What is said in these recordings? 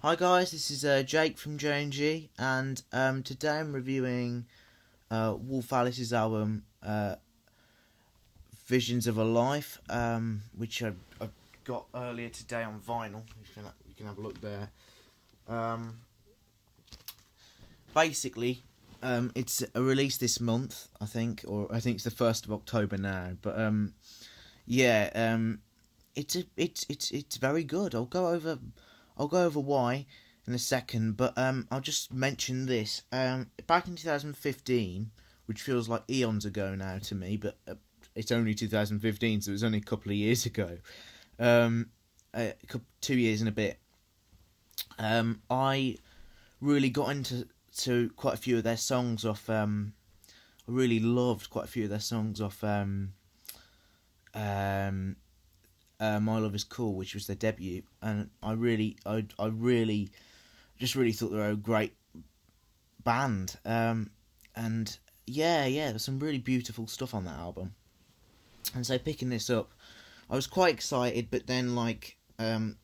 Hi guys, this is Jake from J&G, and today I'm reviewing Wolf Alice's album Visions of a Life, which I got earlier today on vinyl. You can have a look there. Basically, it's a release this month, I think, or I think it's the 1st of October now. But it's very good. I'll go over why in a second, but I'll just mention this. Back in 2015, which feels like eons ago now to me, but it's only 2015, so it was only a couple of years ago. 2 years and a bit. I really got into quite a few of their songs off. I really loved quite a few of their songs off. My Love Is Cool, which was their debut, and I really thought they were a great band. And there's some really beautiful stuff on that album. And so picking this up, I was quite excited, but then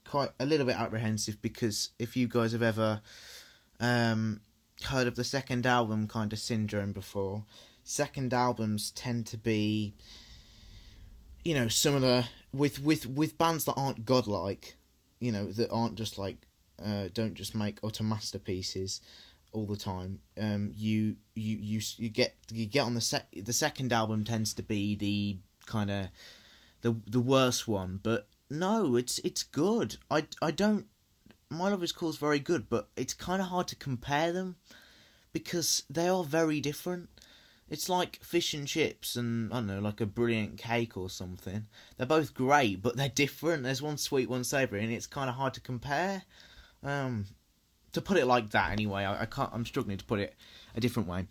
quite a little bit apprehensive, because if you guys have ever heard of the second album kind of syndrome before, second albums tend to be, some of the with bands that aren't godlike, that aren't just don't just make utter masterpieces all the time. You get on the second album tends to be the kind of the worst one, but no, it's good. I don't. My Love Is Cool is very good, but it's kind of hard to compare them because they are very different. It's like fish and chips and, I don't know, like a brilliant cake or something. They're both great, but they're different. There's one sweet, one savoury, and it's kind of hard to compare. To put it like that, anyway. I'm struggling to put it a different way.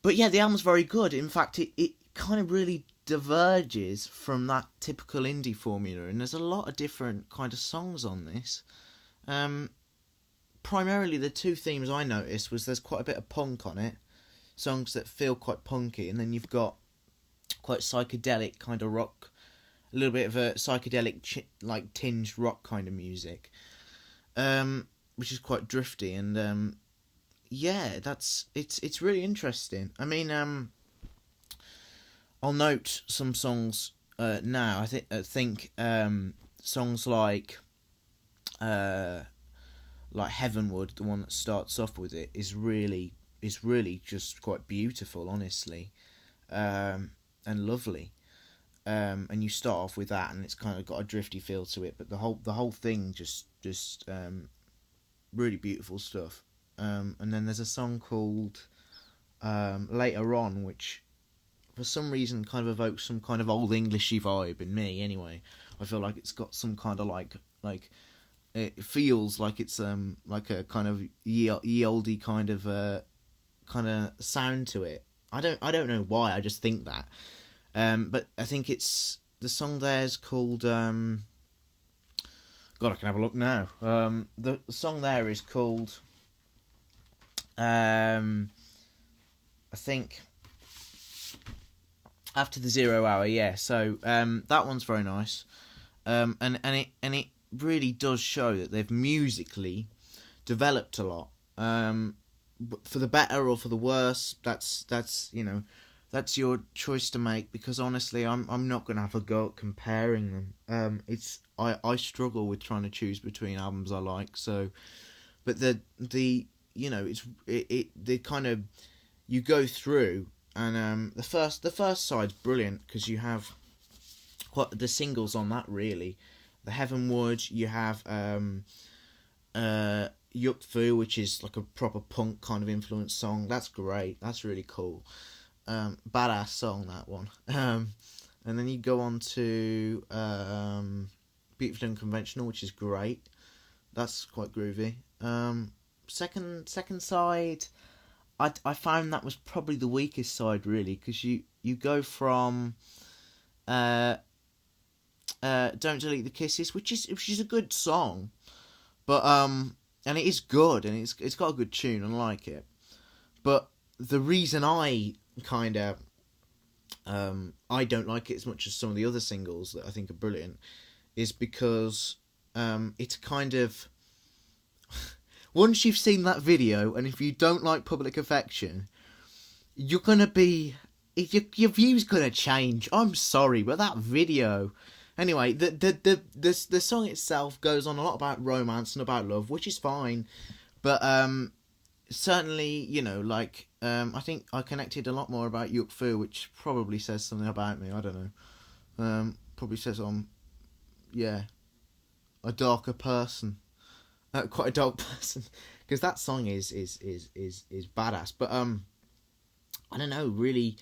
But yeah, the album's very good. In fact, it kind of really diverges from that typical indie formula, and there's a lot of different kind of songs on this. Primarily, the two themes I noticed was there's quite a bit of punk on it. Songs that feel quite punky, and then you've got quite psychedelic kind of rock, a little bit of a psychedelic tinged rock kind of music, which is quite drifty, and it's really interesting. I mean, I'll note some songs now. I think songs like Heavenwood, the one that starts off with it, is really just quite beautiful, honestly, and lovely. And you start off with that, and it's kind of got a drifty feel to it, but the whole thing just really beautiful stuff. And then there's a song called Later On, which for some reason kind of evokes some kind of old Englishy vibe in me. Anyway, I feel like it's got some kind of like it feels like it's like a kind of ye oldie kind of sound to it. I don't know why, I just think that. But I think it's the song there is called God, I can have a look now. The song there is called I think After the 0 Hour, yeah. So that one's very nice. And it really does show that they've musically developed a lot. For the better or for the worse, that's your choice to make, because honestly I'm not going to have a go at comparing them. I struggle with trying to choose between albums I like, so but the kind of, you go through, and the first side's brilliant because you have quite the singles on that, really. The Heavenwood, you have Yuk Fu, which is like a proper punk kind of influence song. That's great. That's really cool. Badass song, that one. And then you go on to Beautiful Unconventional, which is great. That's quite groovy. Second side, I found that was probably the weakest side, really, because you go from Don't Delete the Kisses, which is a good song, but and it is good, and it's got a good tune, and I like it. But the reason I kind of I don't like it as much as some of the other singles that I think are brilliant is because it's kind of once you've seen that video, and if you don't like Public Affection, you're gonna be, your view's gonna change. I'm sorry, but that video. Anyway, the song itself goes on a lot about romance and about love, which is fine, but certainly, you know, like, I think I connected a lot more about Yuk Fu, which probably says something about me. I don't know. Probably says I'm, a darker person, quite a dark person, because that song is badass. But I don't know, really,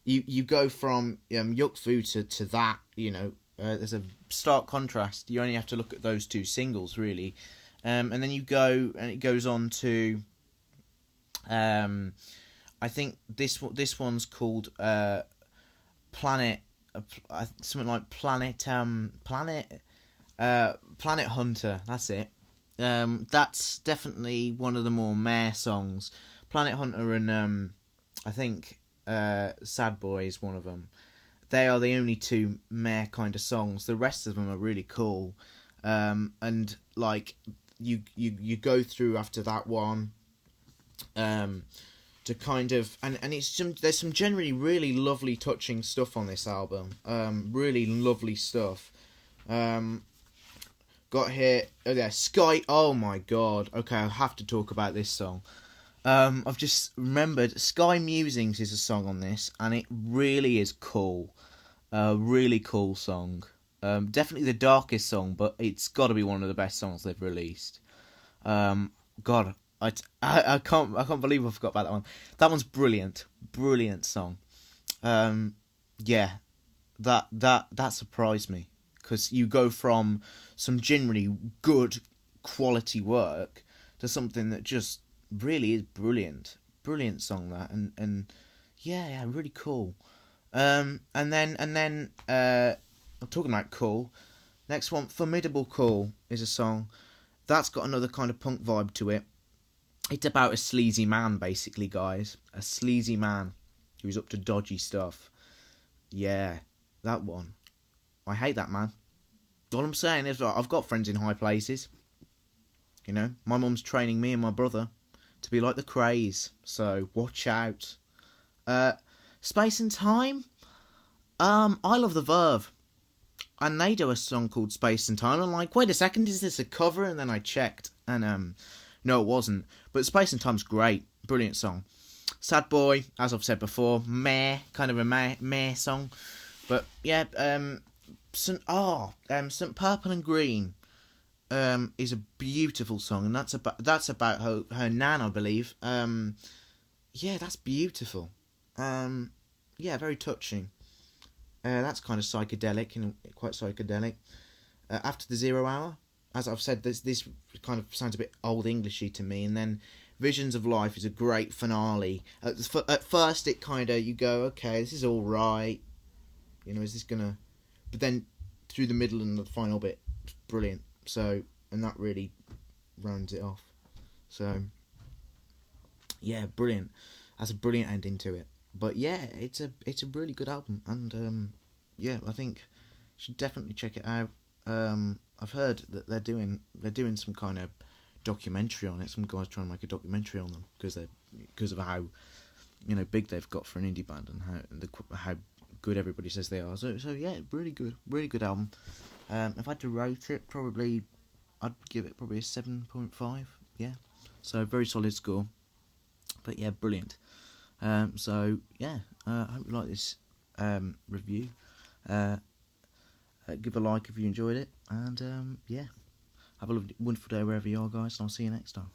you go from Yuk Fu to that, you know. There's a stark contrast. You only have to look at those two singles, really, and then you go, and it goes on to, I think this one's called Planet, something like Planet Hunter. That's it. That's definitely one of the more meh songs. Planet Hunter and I think Sad Boy is one of them. They are the only two meh kind of songs. The rest of them are really cool. And like you go through after that one, to kind of, and there's some generally really lovely, touching stuff on this album. Really lovely stuff. Got here, Sky. Oh my god. Okay, I have to talk about this song. I've just remembered Sky Musings is a song on this, and it really is cool. Really cool song. Definitely the darkest song, but it's got to be one of the best songs they've released. God, I can't believe I forgot about that one. That one's brilliant song. That surprised me, because you go from some generally good quality work to something that just really is brilliant song, that, and really cool. And then I'm talking about cool. Next one, Formidable Cool, is a song that's got another kind of punk vibe to it. It's about a sleazy man, basically, guys. A sleazy man who's up to dodgy stuff. Yeah, that one. I hate that man. All I'm saying is, I've got friends in high places. You know, my mum's training me and my brother to be like the Craze, so watch out. Space and Time. I love the Verve, and they do a song called Space and Time. I'm like, wait a second, is this a cover? And then I checked, and no, it wasn't. But Space and Time's great, brilliant song. Sad Boy, as I've said before, kind of a meh song. But yeah, St. Purple and Green is a beautiful song, and that's about her nan, I believe. That's beautiful. Very touching. That's kind of psychedelic, and quite psychedelic. After the 0 Hour, as I've said, this kind of sounds a bit old Englishy to me. And then Visions of Life is a great finale. At first, it kind of, you go, okay, this is all right. You know, is this gonna? But then through the middle and the final bit, it's brilliant. So, and that really rounds it off. So, yeah, brilliant. That's a brilliant ending to it. But yeah, it's a really good album, and I think you should definitely check it out. I've heard that they're doing some kind of documentary on it. Some guys trying to make a documentary on them because of how, you know, big they've got for an indie band, and how good everybody says they are. So yeah, really good album. If I had to rate it, probably I'd give it probably a 7.5. Yeah, so very solid score. But yeah, brilliant. I hope you like this review. Give a like if you enjoyed it, and have a wonderful day wherever you are, guys, and I'll see you next time.